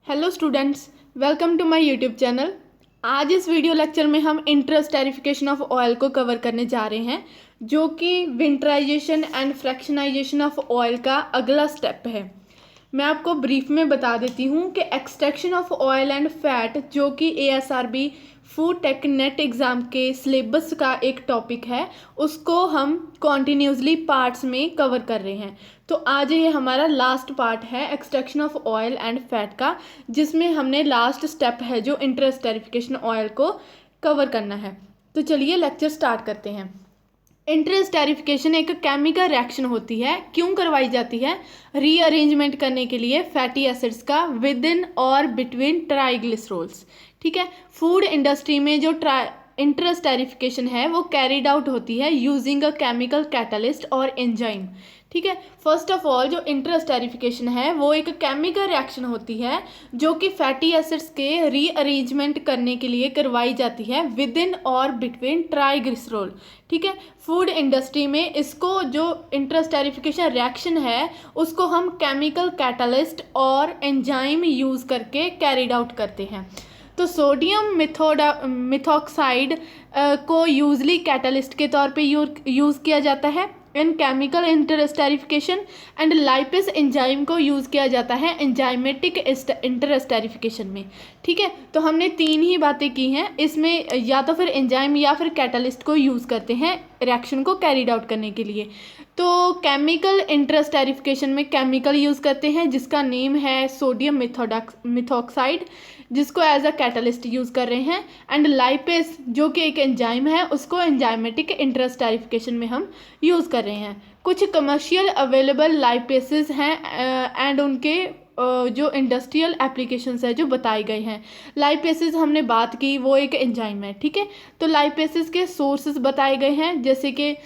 Hello students, welcome to my YouTube channel. आज इस video lecture में हम इंटरेस्टेरिफिकेशन ऑफ ऑयल को कवर करने जा रहे हैं, जो कि winterization and fractionization of oil का अगला स्टेप है। मैं आपको ब्रीफ में बता देती हूँ कि extraction of oil and fat, जो कि ASRB food tech NET exam के सिलेबस का एक टॉपिक है, उसको हम कॉन्टीन्यूसली पार्ट्स में कवर कर रहे हैं। तो आज ये हमारा लास्ट पार्ट है extraction of oil and fat का, जिसमें हमने लास्ट स्टेप है जो इंटरेस्टेरिफिकेशन ऑयल को कवर करना है। तो चलिए लेक्चर स्टार्ट करते हैं। इंटरेस्टेरिफिकेशन एक केमिकल रिएक्शन होती है। क्यों करवाई जाती है? रीअरेंजमेंट करने के लिए फैटी एसिड्स का विद इन और बिटवीन ट्राइग्लिसरॉल्स। ठीक है, फूड इंडस्ट्री में जो इंटरेस्टेरिफिकेशन है वो कैरिड आउट होती है यूजिंग अ केमिकल कैटलिस्ट और एंजाइम। ठीक है, फर्स्ट ऑफ ऑल जो इंटरेस्टेरिफिकेशन है वो एक केमिकल रिएक्शन होती है जो कि फैटी एसिड्स के रीअरेंजमेंट करने के लिए करवाई जाती है विद इन और बिटवीन ट्राइग्लिसरॉल। ठीक है, फूड इंडस्ट्री में इसको जो इंटरेस्टेरिफिकेशन रिएक्शन है उसको हम केमिकल कैटलिस्ट और एंजाइम यूज़ करके कैरिड आउट करते हैं। तो सोडियम मिथॉक्साइड को यूजली कैटलिस्ट के तौर पे यूज़ किया जाता है in chemical interesterification and lipase enzyme को यूज़ किया जाता है एंजाइमेटिक इंटरेस्टेरिफिकेशन में। ठीक है, तो हमने तीन ही बातें की हैं इसमें, या तो फिर एंजाइम या फिर कैटलिस्ट को यूज़ करते हैं रिएक्शन को कैरिड आउट करने के लिए। तो केमिकल इंटरेस्टेरिफिकेशन में केमिकल यूज़ करते हैं जिसका नेम है सोडियम मिथॉक्साइड, जिसको एज अ कैटलिस्ट यूज़ कर रहे हैं, एंड लाइपेस जो कि एक एंजाइम है उसको एंजाइमेटिक इंटरेस्टेरिफिकेशन में हम यूज़ कर रहे हैं। कुछ कमर्शियल अवेलेबल लाइपेसेस हैं एंड उनके जो इंडस्ट्रियल एप्लीकेशंस है जो बताए गए हैं। लाइपेसेस हमने बात की, वो एक एंजाइम है। ठीक है, तो लाइपेसेस के सोर्सेज बताए गए हैं, जैसे कि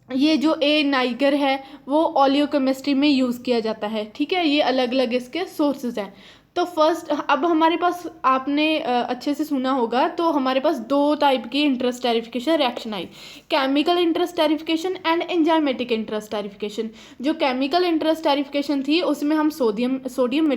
ये जो नाइगर है वो ओलियोकेमिस्ट्री में यूज़ किया जाता है। ठीक है, ये अलग अलग इसके सोर्सेज हैं। तो फर्स्ट, अब हमारे पास आपने अच्छे से सुना होगा, तो हमारे पास दो टाइप की इंटरेस्टेरिफिकेशन रिएक्शन आई, chemical interesterification and enzymatic interesterification. जो केमिकल इंटरेस्टेरिफिकेशन थी उसमें हम सोडियम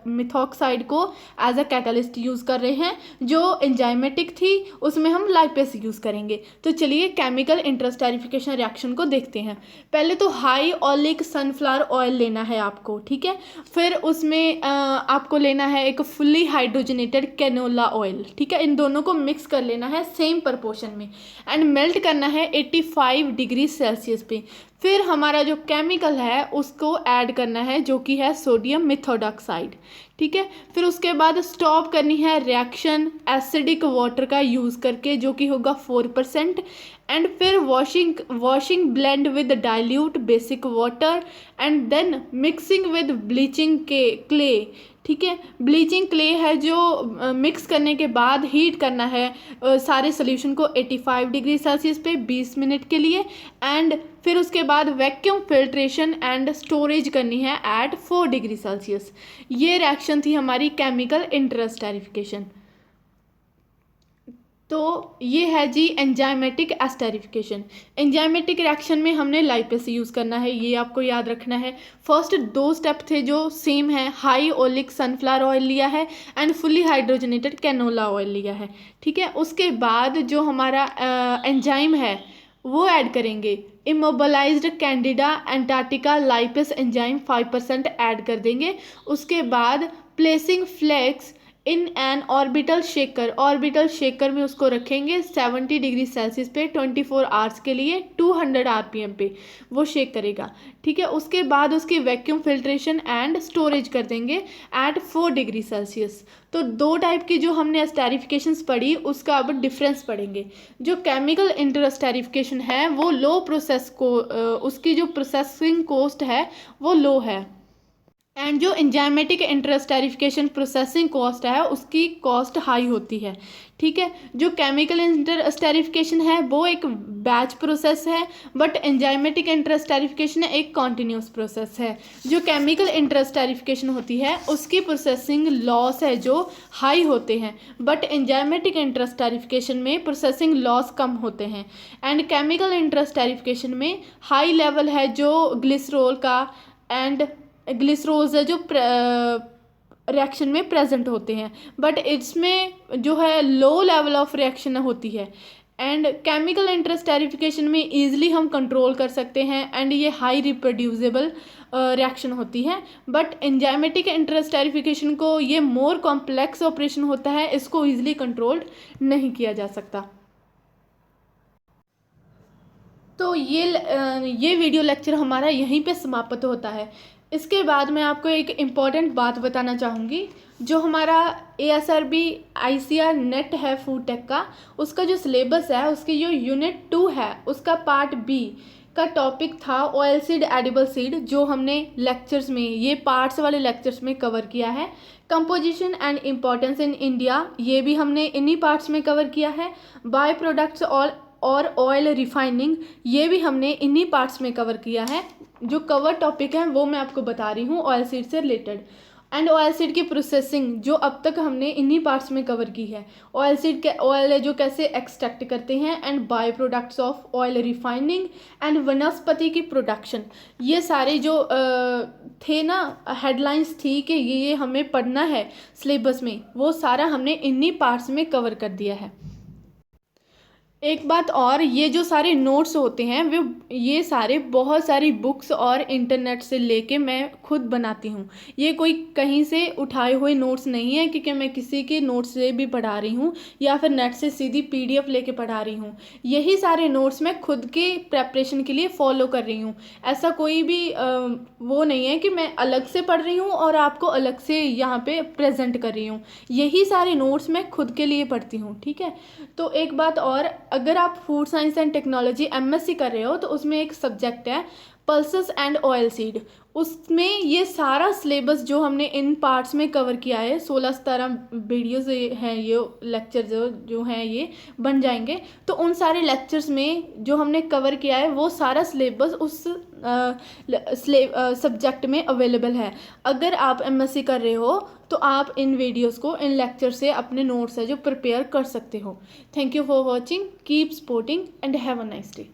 मिथॉक्साइड को एज अ कैटलिस्ट यूज़ कर रहे हैं। जो एंजाइमेटिक थी उसमें हम लाइपेस यूज़ करेंगे। तो चलिए केमिकल इंटरेस्टेरिफिकेशन रिएक्शन को देखते हैं। पहले तो हाई ऑलिक सनफ्लावर ऑयल लेना है आपको। ठीक है, फिर उसमें आपको लेना है एक फुल्ली हाइड्रोजनेटेड कैनोला ऑयल। ठीक है, इन दोनों को मिक्स कर लेना है सेम प्रोपोर्शन में एंड मेल्ट करना है 85 डिग्री सेल्सियस पे। फिर हमारा जो केमिकल है उसको ऐड करना है जो कि है सोडियम मिथॉक्साइड। ठीक है, फिर उसके बाद स्टॉप करनी है रिएक्शन एसिडिक वाटर का यूज़ करके, जो कि होगा 4%, एंड फिर washing blend with dilute basic water and then mixing with bleaching के क्ले। ठीक है, ब्लीचिंग क्ले है जो मिक्स करने के बाद हीट करना है सारे सोल्यूशन को 85 डिग्री सेल्सियस पे 20 मिनट के लिए, एंड फिर उसके बाद वैक्यूम फिल्ट्रेशन एंड स्टोरेज करनी है एट 4 डिग्री सेल्सियस। ये रिएक्शन थी हमारी केमिकल इंटरेस्टेरिफिकेशन। तो ये है जी एंजाइमेटिक एस्टेरिफिकेशन। एंजाइमेटिक रिएक्शन में हमने लाइपेस यूज़ करना है, ये आपको याद रखना है। फर्स्ट दो स्टेप थे जो सेम है, हाई ओलिक सनफ्लावर ऑयल लिया है and fully hydrogenated canola oil लिया है। ठीक है, उसके बाद जो हमारा एंजाइम है वो ऐड करेंगे, immobilised Candida antarctica lipase enzyme 5% add कर देंगे। उसके बाद placing flasks in an orbital shaker में उसको रखेंगे 70 डिग्री सेल्सियस पे 24 आवर्स के लिए 200 RPM पे वो शेक करेगा। ठीक है, उसके बाद उसकी वैक्यूम फिल्ट्रेशन एंड स्टोरेज कर देंगे एट 4 डिग्री सेल्सियस। तो दो टाइप की जो हमने एस्टेरिफिकेशंस पढ़ी उसका अब डिफरेंस पढ़ेंगे। जो केमिकल इंटरेस्टेरिफिकेशन है वो लो प्रोसेस को उसकी जो प्रोसेसिंग कॉस्ट है वो लो है, एंड जो एंजाइमेटिक इंटरेस्टेरिफिकेशन प्रोसेसिंग कॉस्ट है उसकी कॉस्ट हाई होती है। ठीक है, जो केमिकल इंटरेस्टेरिफिकेशन है वो एक बैच प्रोसेस है, बट एंजाइमेटिक इंटरेस्टेरिफिकेशन एक कॉन्टिन्यूस प्रोसेस है। जो केमिकल इंटरेस्टेरिफिकेशन होती है उसकी प्रोसेसिंग लॉस है जो हाई होते हैं, बट एंजाइमेटिक इंटरेस्टेरिफिकेशन में प्रोसेसिंग लॉस कम होते हैं। एंड केमिकल इंटरेस्टेरिफिकेशन में हाई लेवल है जो ग्लिसरॉल का, एंड ग्लिसरोज है जो रिएक्शन में प्रेजेंट होते हैं, बट इसमें जो है लो लेवल ऑफ रिएक्शन होती है। एंड केमिकल इंटरेस्टेरिफिकेशन में ईजिली हम कंट्रोल कर सकते हैं एंड ये हाई रिप्रोड्यूसेबल रिएक्शन होती है। बट एंजाइमेटिक इंटरेस्टेरिफिकेशन को ये मोर कॉम्प्लेक्स ऑपरेशन होता है, इसको ईजिली कंट्रोल्ड नहीं किया जा सकता। तो ये वीडियो लेक्चर हमारा यहीं पे समाप्त होता है। इसके बाद मैं आपको एक इम्पॉर्टेंट बात बताना चाहूँगी। जो हमारा ASRB ICR नेट है फूड टेक का, उसका जो सिलेबस है, उसकी जो यूनिट 2 है, उसका पार्ट B का टॉपिक था ऑयल सीड एडिबल सीड, जो हमने लेक्चर्स में, ये पार्ट्स वाले लेक्चर्स में कवर किया है। Composition and importance in India, ये भी हमने इन्हीं पार्ट्स में कवर किया है। बाय प्रोडक्ट्स और ऑयल रिफाइनिंग, ये भी हमने इन्हीं पार्ट्स में कवर किया है। जो कवर टॉपिक है वो मैं आपको बता रही हूँ ऑयल सीड से रिलेटेड। एंड ऑयल सीड की प्रोसेसिंग जो अब तक हमने इन्हीं पार्ट्स में कवर की है। ऑयल सीड के ऑयल जो कैसे एक्सट्रैक्ट करते हैं, and by products of oil refining, and vanaspati की प्रोडक्शन, ये सारे जो थे ना, हेडलाइंस थी कि ये हमें पढ़ना है सिलेबस में, वो सारा हमने इन्हीं पार्ट्स में कवर कर दिया है। एक बात और, ये जो सारे नोट्स होते हैं वो ये सारे बहुत सारी बुक्स और इंटरनेट से लेके मैं खुद बनाती हूँ। ये कोई कहीं से उठाए हुए नोट्स नहीं है क्योंकि मैं किसी के नोट्स से भी पढ़ा रही हूँ या फिर नेट से सीधी PDF लेके पढ़ा रही हूँ। यही सारे नोट्स मैं खुद के प्रेपरेशन के लिए फॉलो कर रही हूँ। ऐसा कोई भी वो नहीं है कि मैं अलग से पढ़ रही हूँ और आपको अलग से यहाँ पे प्रेजेंट कर रही हूँ। यही सारे नोट्स मैं खुद के लिए पढ़ती हूँ, ठीक है। तो एक बात और, अगर आप food science and technology MSc कर रहे हो तो उसमें एक सब्जेक्ट है पल्सेस एंड ऑयल सीड। उसमें ये सारा सिलेबस जो हमने इन पार्ट्स में कवर किया है, 16-17 वीडियोज़ हैं, ये लेक्चर जो हैं ये बन जाएंगे। तो उन सारे लेक्चर्स में जो हमने कवर किया है वो सारा सिलेबस उस सब्जेक्ट में अवेलेबल है। अगर आप MSc कर रहे हो तो आप इन वीडियोस को, इन लेक्चर से अपने नोट्स है जो प्रिपेयर कर सकते हो। Thank you for watching, keep supporting and have a nice day.